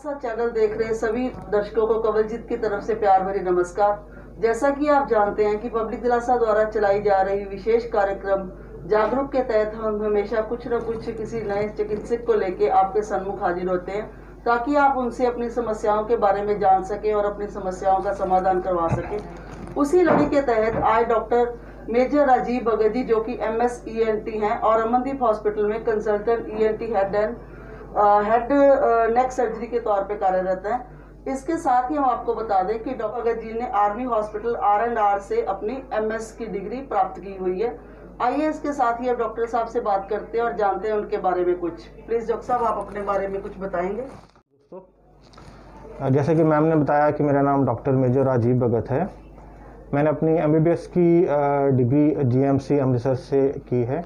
दिलासा चैनल देख रहे सभी दर्शकों को कवलजीत की तरफ से प्यार भरी नमस्कार। जैसा कि आप जानते हैं कि पब्लिक दिलासा द्वारा चलाई जा रही विशेष कार्यक्रम जागरूक के तहत हम हमेशा कुछ न कुछ किसी नए चिकित्सक को लेके आपके सम्मुख हाजिर होते हैं ताकि आप उनसे अपनी समस्याओं के बारे में जान सके और अपनी समस्याओं का समाधान करवा सके। उसी लड़ी के तहत आज डॉक्टर मेजर राजीव भगत जी जो कि MS ENT हैं और अमनदीप हॉस्पिटल में consultant ENT head neck surgery के तौर पे कार्यरत हैं। इसके साथ ही हम आपको बता दें कि डॉक्टर भगत जी ने आर्मी हॉस्पिटल R&R से अपनी MS की डिग्री प्राप्त की हुई है। आइए इसके साथ ही अब डॉक्टर साहब से बात करते हैं और जानते हैं उनके बारे में कुछ। प्लीज डॉक्टर साहब आप अपने बारे में कुछ बताएंगे। दोस्तों, जैसे कि मैम ने बताया कि मेरा नाम डॉक्टर मेजर राजीव भगत है। मैंने अपनी MBBS की डिग्री GMC अमृतसर से की है।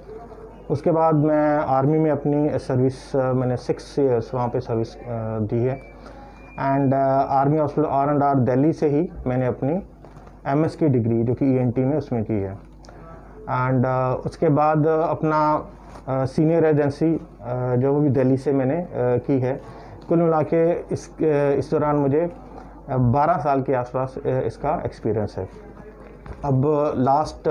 उसके बाद मैं आर्मी में अपनी सर्विस मैंने 6 ईयर्स वहाँ पे सर्विस दी है। And army hospital R&R Delhi से ही मैंने अपनी MS की डिग्री जो कि ENT में उसमें की है। एंड उसके बाद अपना सीनियर रेजिडेंसी जो भी दिल्ली से मैंने की है। कुल मिला के इस दौरान मुझे 12 साल के आसपास इसका एक्सपीरियंस है। अब लास्ट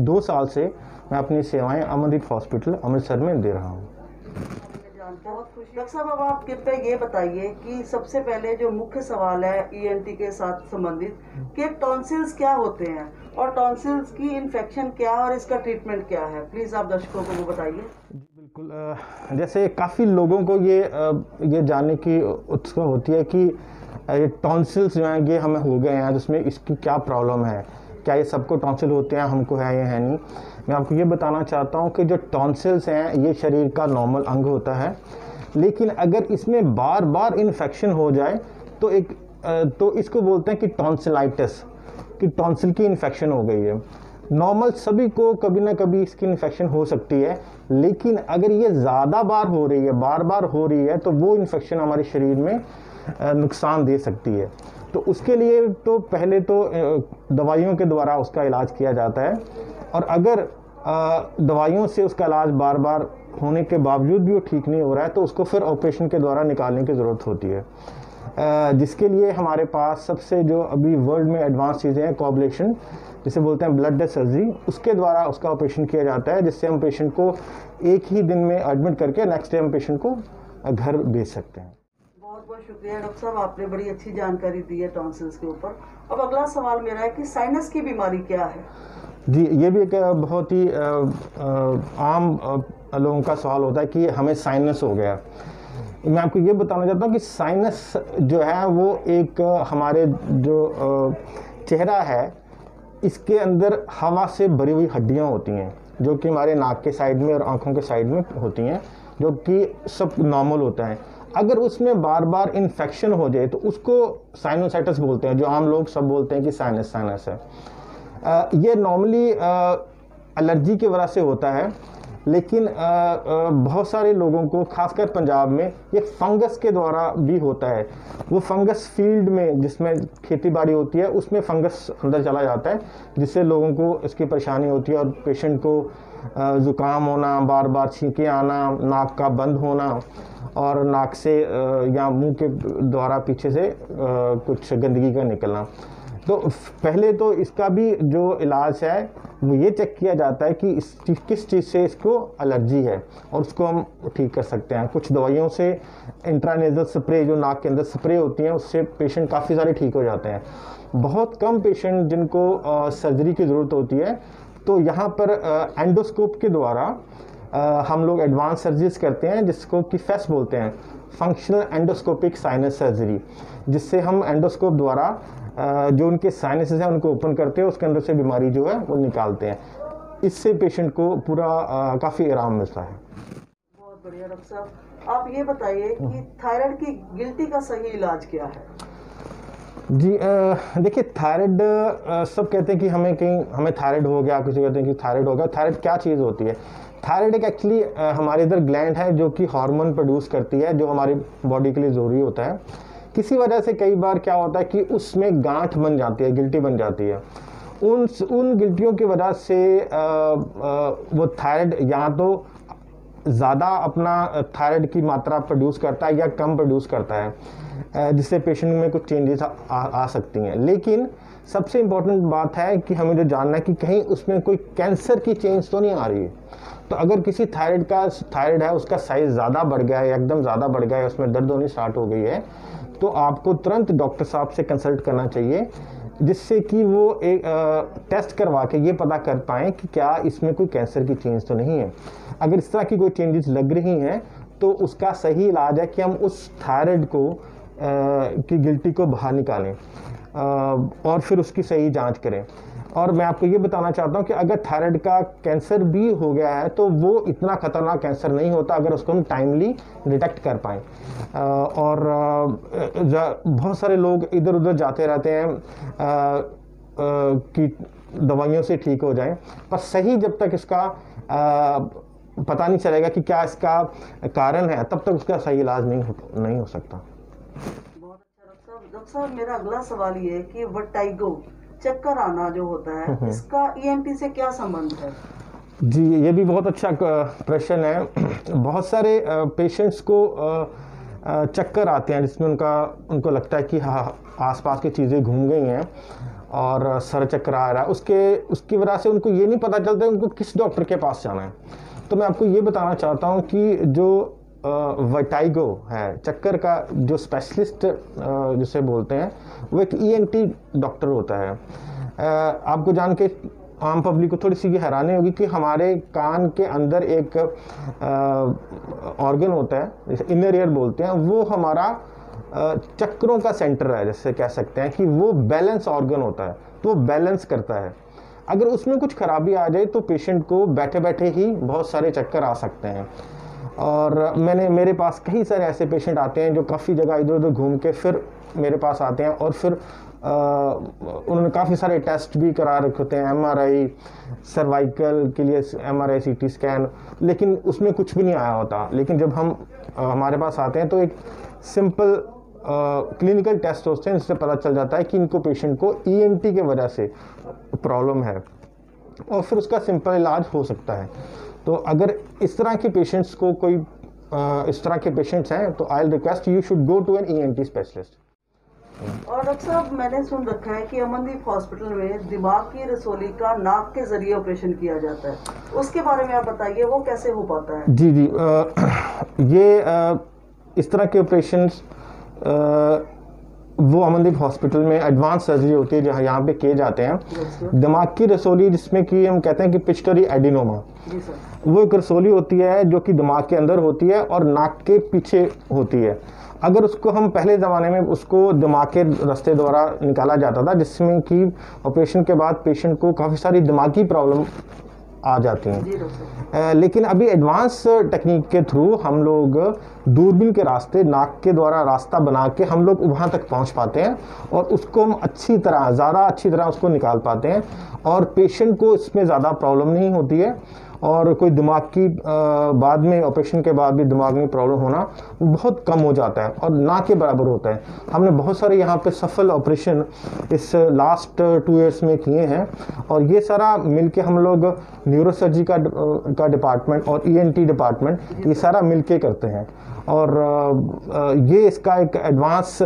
2 साल से मैं अपनी सेवाएं अमनदीप हॉस्पिटल अमृतसर में दे रहा हूँ। डॉक्टर साहब अब आप कृपया ये बताइए कि सबसे पहले जो मुख्य सवाल है ENT के साथ संबंधित कि टॉन्सिल्स क्या होते हैं और टॉन्सिल्स की इन्फेक्शन क्या और इसका ट्रीटमेंट क्या है, प्लीज़ आप दर्शकों को वो बताइए। बिल्कुल, जैसे काफ़ी लोगों को ये जानने की उत्सुकता होती है कि ये टॉन्सिल्स जो हैं ये हमें हो गए हैं, जिसमें इसकी क्या प्रॉब्लम है, क्या ये सबको टॉन्सिल होते हैं, हमको है या है नहीं। मैं आपको ये बताना चाहता हूँ कि जो टॉन्सिल्स हैं ये शरीर का नॉर्मल अंग होता है, लेकिन अगर इसमें बार बार इन्फेक्शन हो जाए तो इसको बोलते हैं कि टॉन्सिलाइटिस, कि टॉन्सिल की इन्फेक्शन हो गई है। नॉर्मल सभी को कभी ना कभी इसकी इन्फेक्शन हो सकती है, लेकिन अगर ये ज़्यादा बार हो रही है, बार बार हो रही है, तो वो इन्फेक्शन हमारे शरीर में नुकसान दे सकती है। तो उसके लिए तो पहले तो दवाइयों के द्वारा उसका इलाज किया जाता है, और अगर दवाइयों से उसका इलाज बार बार होने के बावजूद भी वो ठीक नहीं हो रहा है तो उसको फिर ऑपरेशन के द्वारा निकालने की ज़रूरत होती है, जिसके लिए हमारे पास सबसे जो अभी वर्ल्ड में एडवांस चीज़ें हैं कोएगुलेशन, जिसे बोलते हैं ब्लड डेथ सर्जरी, उसके द्वारा उसका ऑपरेशन किया जाता है, जिससे हम पेशेंट को एक ही दिन में एडमिट करके नेक्स्ट डे हम पेशेंट को घर भेज सकते हैं। बहुत बहुत शुक्रिया डॉक्टर साहब, आपने बड़ी अच्छी जानकारी दी है टॉन्सिल्स के ऊपर। अब अगला सवाल मेरा है कि साइनस की बीमारी क्या है। जी, ये भी एक बहुत ही आम लोगों का सवाल होता है कि हमें साइनस हो गया। मैं आपको ये बताना चाहता हूँ कि साइनस जो है वो एक हमारे जो चेहरा है इसके अंदर हवा से भरी हुई हड्डियाँ होती हैं, जो कि हमारे नाक के साइड में और आँखों के साइड में होती हैं, जो कि सब नॉर्मल होता है। अगर उसमें बार बार इन्फेक्शन हो जाए तो उसको साइनोसाइटिस बोलते हैं, जो आम लोग सब बोलते हैं कि साइनस है। ये नॉर्मली एलर्जी की वजह से होता है, लेकिन बहुत सारे लोगों को खासकर पंजाब में ये फंगस के द्वारा भी होता है। वो फंगस फील्ड में जिसमें खेती बाड़ी होती है उसमें फंगस अंदर चला जाता है, जिससे लोगों को इसकी परेशानी होती है और पेशेंट को ज़ुकाम होना, बार बार छींके आना, नाक का बंद होना और नाक से या मुंह के द्वारा पीछे से कुछ गंदगी का निकलना। तो पहले तो इसका भी जो इलाज है वो ये चेक किया जाता है कि किस चीज़ से इसको एलर्जी है, और उसको हम ठीक कर सकते हैं। कुछ दवाइयों से इंट्रानेजल स्प्रे जो नाक के अंदर स्प्रे होती हैं उससे पेशेंट काफ़ी सारे ठीक हो जाते हैं। बहुत कम पेशेंट जिनको सर्जरी की ज़रूरत होती है, तो यहाँ पर एंडोस्कोप के द्वारा हम लोग एडवांस सर्जरीज करते हैं, जिसको कि FES बोलते हैं, फंक्शनल एंडोस्कोपिक साइनस सर्जरी, जिससे हम एंडोस्कोप द्वारा जो उनके साइनसेस हैं उनको ओपन करते हैं, उसके अंदर से बीमारी जो है वो निकालते हैं। इससे पेशेंट को पूरा काफ़ी आराम मिलता है। बहुत बढ़िया डॉक्टर साहब, आप ये बताइए कि थायराइड की गिल्टी का सही इलाज क्या है। जी, देखिए थायराइड सब कहते हैं कि हमें थायराइड हो गया, किसी कहते हैं कि थायराइड हो गया। थायराइड क्या चीज़ होती है? थायराइड एक एक्चुअली हमारे इधर ग्लैंड है जो कि हार्मोन प्रोड्यूस करती है, जो हमारी बॉडी के लिए ज़रूरी होता है। किसी वजह से कई बार क्या होता है कि उसमें गांठ बन जाती है, गिल्टी बन जाती है। उन गिल्टियों की वजह से वो थायराइड या तो ज़्यादा अपना थायराइड की मात्रा प्रोड्यूस करता है या कम प्रोड्यूस करता है। जिससे पेशेंट में कुछ चेंजेस आ सकती हैं। लेकिन सबसे इम्पोर्टेंट बात है कि हमें जो जानना है कि कहीं उसमें कोई कैंसर की चेंज तो नहीं आ रही है। तो अगर किसी थायराइड है, उसका साइज़ ज़्यादा बढ़ गया है, एकदम ज़्यादा बढ़ गया है, उसमें दर्द होनी स्टार्ट हो गई है, तो आपको तुरंत डॉक्टर साहब से कंसल्ट करना चाहिए, जिससे कि वो एक टेस्ट करवा के ये पता कर पाएँ कि क्या इसमें कोई कैंसर की चेंज तो नहीं है। अगर इस तरह की कोई चेंजेस लग रही हैं तो उसका सही इलाज है कि हम उस थायराइड को की गिल्टी को बाहर निकालें और फिर उसकी सही जांच करें। और मैं आपको ये बताना चाहता हूँ कि अगर थायराइड का कैंसर भी हो गया है तो वो इतना खतरनाक कैंसर नहीं होता अगर उसको हम टाइमली डिटेक्ट कर पाएँ। और बहुत सारे लोग इधर उधर जाते रहते हैं कि दवाइयों से ठीक हो जाएं, पर सही जब तक इसका पता नहीं चलेगा कि क्या इसका कारण है, तब तक उसका सही इलाज नहीं हो सकता। बहुत अच्छा डॉक्टर साहब, मेरा अगला सवाल ये है कि वर्टाइगो, चक्कर आना जो होता है, इसका ईएनटी से क्या संबंध है? जी, ये भी बहुत अच्छा प्रश्न है। बहुत सारे पेशेंट्स को चक्कर आते हैं जिसमें उनको लगता है कि हाँ, आसपास की चीज़ें घूम गई हैं और सर चक्कर आ रहा है। उसकी वजह से उनको ये नहीं पता चलता है उनको किस डॉक्टर के पास जाना है। तो मैं आपको ये बताना चाहता हूँ कि जो वर्टाइगो है, चक्कर का जो स्पेशलिस्ट जिसे बोलते हैं, वो एक ईएनटी डॉक्टर होता है। आपको जान के आम पब्लिक को थोड़ी सी ये हैरानी होगी कि हमारे कान के अंदर एक ऑर्गन होता है, जैसे इनर ईयर बोलते हैं, वो हमारा चक्रों का सेंटर है, जैसे कह सकते हैं कि वो बैलेंस ऑर्गन होता है, तो वो बैलेंस करता है। अगर उसमें कुछ खराबी आ जाए तो पेशेंट को बैठे बैठे ही बहुत सारे चक्कर आ सकते हैं। और मेरे पास कई सारे ऐसे पेशेंट आते हैं जो काफ़ी जगह इधर उधर घूम के फिर मेरे पास आते हैं और फिर उन्होंने काफ़ी सारे टेस्ट भी करा रखे होते हैं, एमआरआई, सर्वाइकल के लिए एमआरआई, सीटी स्कैन, लेकिन उसमें कुछ भी नहीं आया होता। लेकिन जब हम हमारे पास आते हैं तो एक सिंपल क्लिनिकल टेस्ट होते हैं जिससे पता चल जाता है कि इनको पेशेंट को ईएनटी के वजह से प्रॉब्लम है और फिर उसका सिंपल इलाज हो सकता है। तो अगर इस तरह के पेशेंट्स को कोई इस तरह के पेशेंट्स हैं तो I will request you should go to an ENT specialist. और डॉक्टर साहब, मैंने सुन रखा है कि अमनदीप हॉस्पिटल में दिमाग की रसोली का नाक के जरिए ऑपरेशन किया जाता है, उसके बारे में आप बताइए, वो कैसे हो पाता है? जी, ये इस तरह के ऑपरेशंस वो अमनदीप हॉस्पिटल में एडवांस सर्जरी होती है जहाँ यहाँ पे किए जाते हैं। दिमाग की रसोली, जिसमें कि हम कहते हैं कि पिट्यूटरी एडिनोमा, वो एक रसोली होती है जो कि दिमाग के अंदर होती है और नाक के पीछे होती है। अगर उसको हम पहले ज़माने में उसको दिमाग के रास्ते द्वारा निकाला जाता था, जिसमें कि ऑपरेशन के बाद पेशेंट को काफ़ी सारी दिमागी प्रॉब्लम आ जाती हैं। लेकिन अभी एडवांस टेक्निक के थ्रू हम लोग दूरबीन के रास्ते, नाक के द्वारा रास्ता बना के हम लोग वहाँ तक पहुँच पाते हैं और उसको हम ज़्यादा अच्छी तरह उसको निकाल पाते हैं और पेशेंट को इसमें ज़्यादा प्रॉब्लम नहीं होती है और कोई दिमाग की बाद में ऑपरेशन के बाद भी दिमाग में प्रॉब्लम होना बहुत कम हो जाता है और ना के बराबर होता है। हमने बहुत सारे यहाँ पे सफल ऑपरेशन इस लास्ट 2 इयर्स में किए हैं और ये सारा मिलके हम लोग न्यूरोसर्जरी का डिपार्टमेंट और ईएनटी डिपार्टमेंट ये सारा मिलके करते हैं और ये इसका एक एडवांस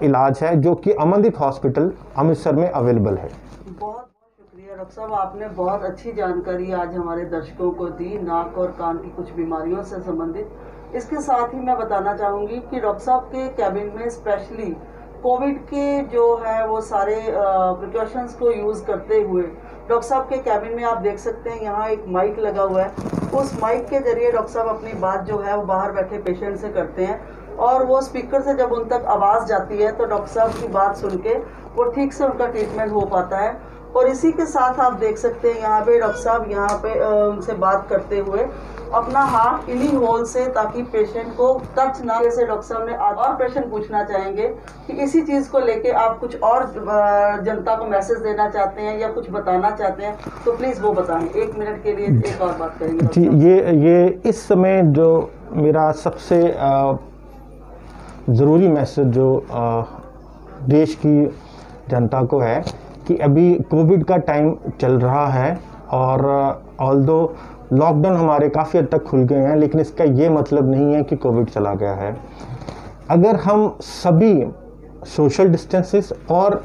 इलाज है जो कि अमनदीप हॉस्पिटल अमृतसर में अवेलेबल है। डॉक्टर साहब, आपने बहुत अच्छी जानकारी आज हमारे दर्शकों को दी नाक और कान की कुछ बीमारियों से संबंधित। इसके साथ ही मैं बताना चाहूँगी कि डॉक्टर साहब के कैबिन में स्पेशली कोविड के जो है वो सारे प्रिकॉशंस को यूज़ करते हुए डॉक्टर साहब के कैबिन में आप देख सकते हैं यहाँ एक माइक लगा हुआ है। उस माइक के जरिए डॉक्टर साहब अपनी बात जो है वो बाहर बैठे पेशेंट से करते हैं और वो स्पीकर से जब उन तक आवाज़ जाती है तो डॉक्टर साहब की बात सुन के वो ठीक से उनका ट्रीटमेंट हो पाता है। और इसी के साथ आप देख सकते हैं यहाँ पे डॉक्टर साहब यहाँ पे उनसे बात करते हुए अपना हाथ इन्हीं होल से, ताकि पेशेंट को टच ना। जैसे डॉक्टर साहब ने और प्रश्न पूछना चाहेंगे कि इसी चीज़ को लेके आप कुछ और जनता को मैसेज देना चाहते हैं या कुछ बताना चाहते हैं तो प्लीज़ वो बताएं। 1 मिनट के लिए एक और बात करेंगे जी। ये इस समय जो मेरा सबसे ज़रूरी मैसेज जो देश की जनता को है कि अभी कोविड का टाइम चल रहा है और ऑल्दो लॉकडाउन हमारे काफ़ी हद तक खुल गए हैं, लेकिन इसका ये मतलब नहीं है कि कोविड चला गया है। अगर हम सभी सोशल डिस्टेंसेस और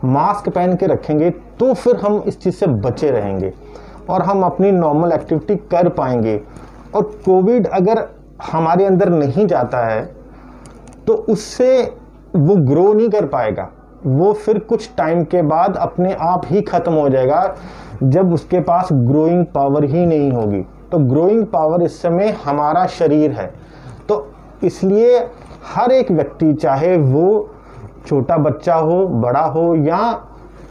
मास्क पहन के रखेंगे तो फिर हम इस चीज़ से बचे रहेंगे और हम अपनी नॉर्मल एक्टिविटी कर पाएंगे। और कोविड अगर हमारे अंदर नहीं जाता है तो उससे वो ग्रो नहीं कर पाएगा, वो फिर कुछ टाइम के बाद अपने आप ही ख़त्म हो जाएगा जब उसके पास ग्रोइंग पावर ही नहीं होगी। तो ग्रोइंग पावर इस समय हमारा शरीर है। तो इसलिए हर एक व्यक्ति, चाहे वो छोटा बच्चा हो, बड़ा हो या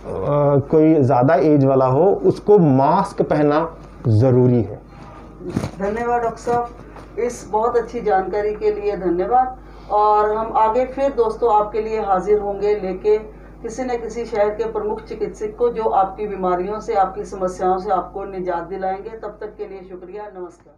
कोई ज़्यादा एज वाला हो, उसको मास्क पहनना ज़रूरी है। धन्यवाद डॉक्टर साहब, इस बहुत अच्छी जानकारी के लिए धन्यवाद। और हम आगे फिर दोस्तों आपके लिए हाजिर होंगे लेके किसी न किसी शहर के प्रमुख चिकित्सक को, जो आपकी बीमारियों से, आपकी समस्याओं से आपको निजात दिलाएंगे। तब तक के लिए शुक्रिया, नमस्कार।